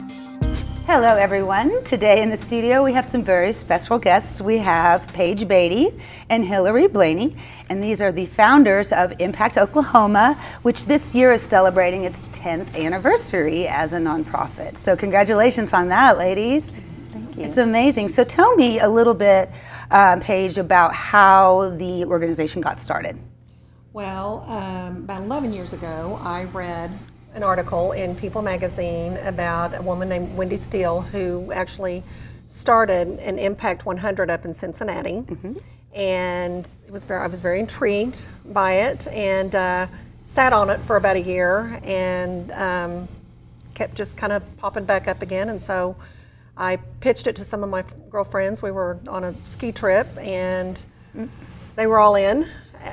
Hello everyone. Today in the studio we have some very special guests. We have Paige Beatty and Hilarie Blaney, and these are the founders of Impact Oklahoma, which this year is celebrating its 10th anniversary as a nonprofit. So congratulations on that, ladies. Thank you. It's amazing. So tell me a little bit, Paige, about how the organization got started. Well, about 11 years ago, I read an article in People magazine about a woman named Wendy Steele who actually started an Impact 100 up in Cincinnati. And I was very intrigued by it, and sat on it for about a year, and kept just kind of popping back up again. And so I pitched it to some of my girlfriends. We were on a ski trip, and they were all in,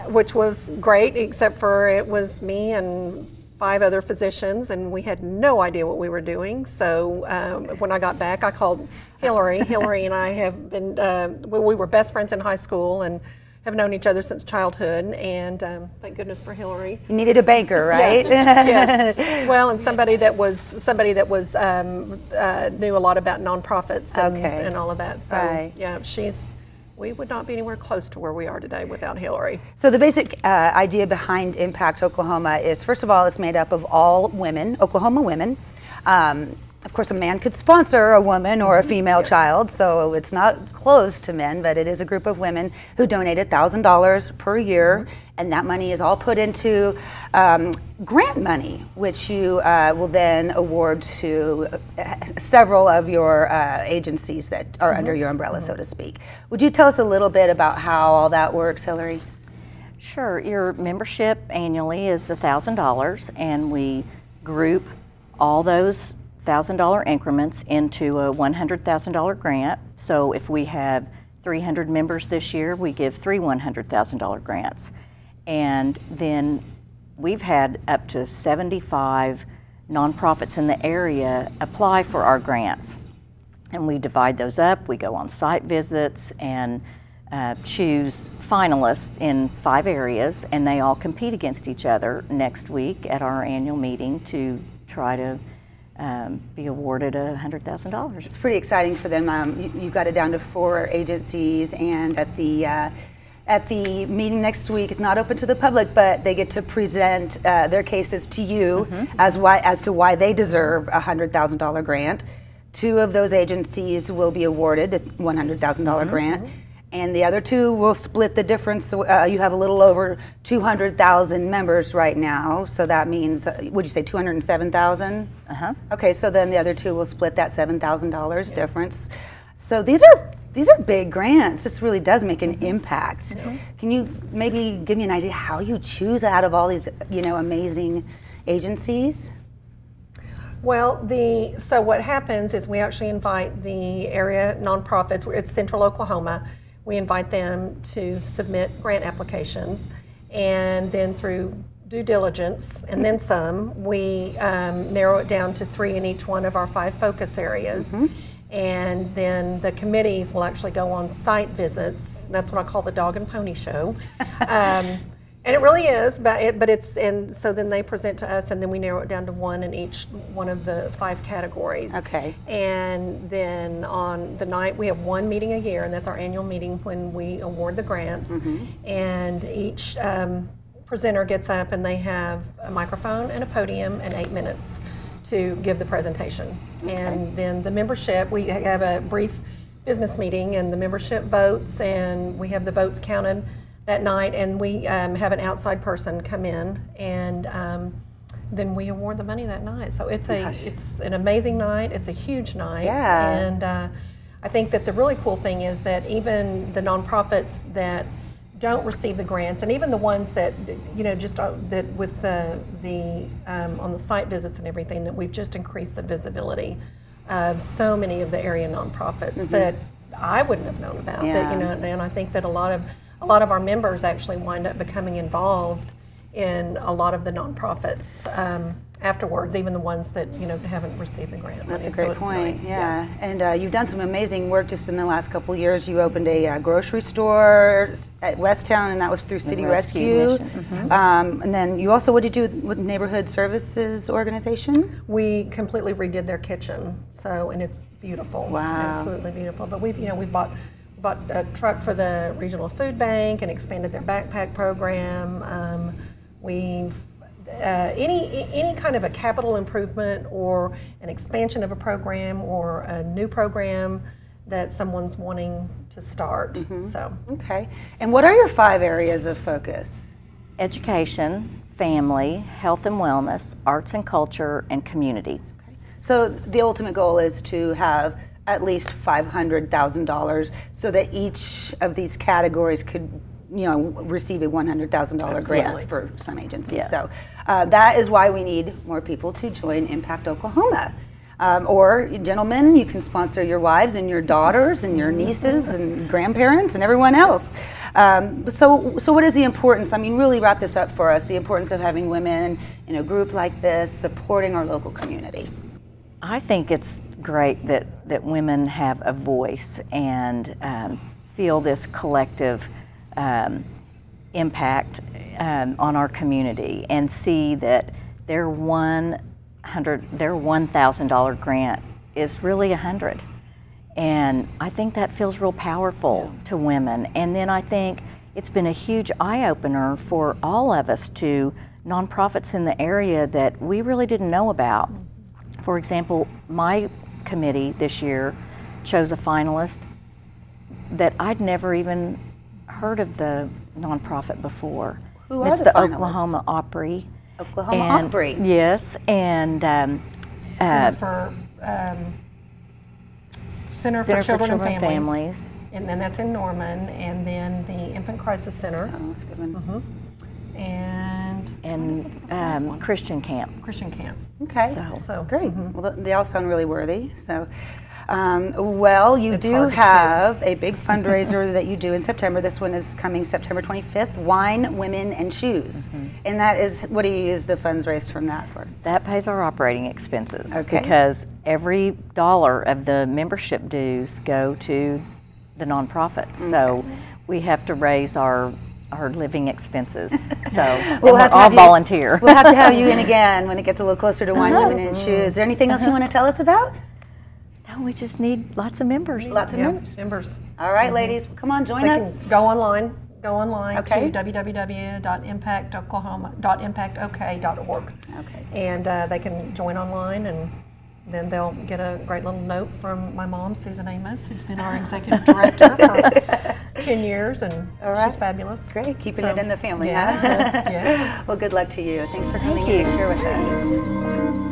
which was great, except for it was me and 5 other physicians, and we had no idea what we were doing. So when I got back, I called Hilarie. Hilarie and I have been, we were best friends in high school and have known each other since childhood, and thank goodness for Hilarie. You needed a banker, right? Yes. Yes. Well, and somebody that was knew a lot about nonprofits and all of that. So yeah, we would not be anywhere close to where we are today without Hilarie. So the basic idea behind Impact Oklahoma is, first of all, it's made up of all women, Oklahoma women. Of course, a man could sponsor a woman or a female child, so it's not closed to men, but it is a group of women who donate $1,000 per year, and that money is all put into grant money, which you will then award to several of your agencies that are under your umbrella, so to speak. Would you tell us a little bit about how all that works, Hilarie? Sure. Your membership annually is $1,000, and we group all those $1,000 increments into a $100,000 grant. So if we have 300 members this year, we give 3 $100,000 grants. And then we've had up to 75 nonprofits in the area apply for our grants. And we divide those up, we go on site visits and choose finalists in 5 areas, and they all compete against each other next week at our annual meeting to try to be awarded $100,000. It's pretty exciting for them. You got it down to 4 agencies, and at the meeting next week, it's not open to the public, but they get to present their cases to you as to why they deserve a $100,000 grant. 2 of those agencies will be awarded a $100,000 grant. And the other 2 will split the difference. You have a little over 200,000 members right now, so that means, would you say 207,000? Okay, so then the other 2 will split that $7,000 difference. So these are big grants. This really does make an impact. Can you maybe give me an idea how you choose out of all these, amazing agencies? Well, so what happens is we actually invite the area nonprofits. It's Central Oklahoma. We invite them to submit grant applications, and then through due diligence and then some, we narrow it down to 3 in each one of our 5 focus areas. And then the committees will actually go on site visits. That's what I call the dog and pony show. And it really is, and so then they present to us, and then we narrow it down to 1 in each one of the 5 categories. Okay. And then on the night, we have 1 meeting a year, and that's our annual meeting when we award the grants. And each presenter gets up, and they have a microphone and a podium and 8 minutes to give the presentation. And then the membership, we have a brief business meeting, and the membership votes, and we have the votes counted that night, and we have an outside person come in, and then we award the money that night. So it's an amazing night. It's a huge night. And I think that the really cool thing is that even the nonprofits that don't receive the grants, and even the ones that that with on the site visits and everything, that we've just increased the visibility of so many of the area nonprofits that I wouldn't have known about. And I think that a lot of our members actually wind up becoming involved in a lot of the nonprofits afterwards, even the ones that haven't received the grant. That's a money. great So it's point. nice. Yeah, Yes. and you've done some amazing work just in the last couple years. You opened a grocery store at Westtown, and that was through City Rescue. And then you also, what did you do with Neighborhood Services Organization? We completely redid their kitchen, and it's beautiful. Wow. Absolutely beautiful. But we've bought a truck for the regional food bank and expanded their backpack program. We've any kind of a capital improvement or an expansion of a program or a new program that someone's wanting to start. So Okay. And what are your 5 areas of focus? Education, family, health and wellness, arts and culture, and community. So the ultimate goal is to have at least $500,000 so that each of these categories could receive a $100,000 grant for some agencies. Yes. So that is why we need more people to join Impact Oklahoma. Or, gentlemen, you can sponsor your wives and your daughters and your nieces and grandparents and everyone else. So what is the importance? I mean, really wrap this up for us, the importance of having women in a group like this supporting our local community. I think it's great that women have a voice and feel this collective impact on our community, and see that their $1,000 grant is really $100, and I think that feels real powerful to women. And then I think it's been a huge eye-opener for all of us to nonprofits in the area that we really didn't know about. For example, my committee this year chose a finalist that I'd never even heard of the nonprofit before. Who are it's the the finalists? Oklahoma Opry. Oklahoma Opry. Yes, and Center for Children and Families. And then that's in Norman, and then the Infant Crisis Center. Oh, that's a good one. And Christian Camp. Christian Camp. Okay, So great. Well, they all sound really worthy. So, well, you It's do hard to have a big fundraiser that you do in September. This one is coming September 25th, Wine, Women, and Shoes. And that is, what do you use the funds raised from that for? That pays our operating expenses. Okay. Because every dollar of the membership dues go to the nonprofits. So we have to raise our living expenses. So We'll we're have to all have you- volunteer. We'll have to have you in again when it gets a little closer to Wine, Women, and Shoes. Is there anything else you want to tell us about? No, we just need lots of members. Lots of members. Members. All right, ladies, come on, join They us. can go online Okay. to www.impactok.org. Okay. And they can join online, and then they'll get a great little note from my mom, Susan Amos, who's been our executive director for 10 years, and she's fabulous. Great, keeping So, it in the family, yeah, huh? yeah. Well, good luck to you. Thanks for coming Thank in to you. share with us.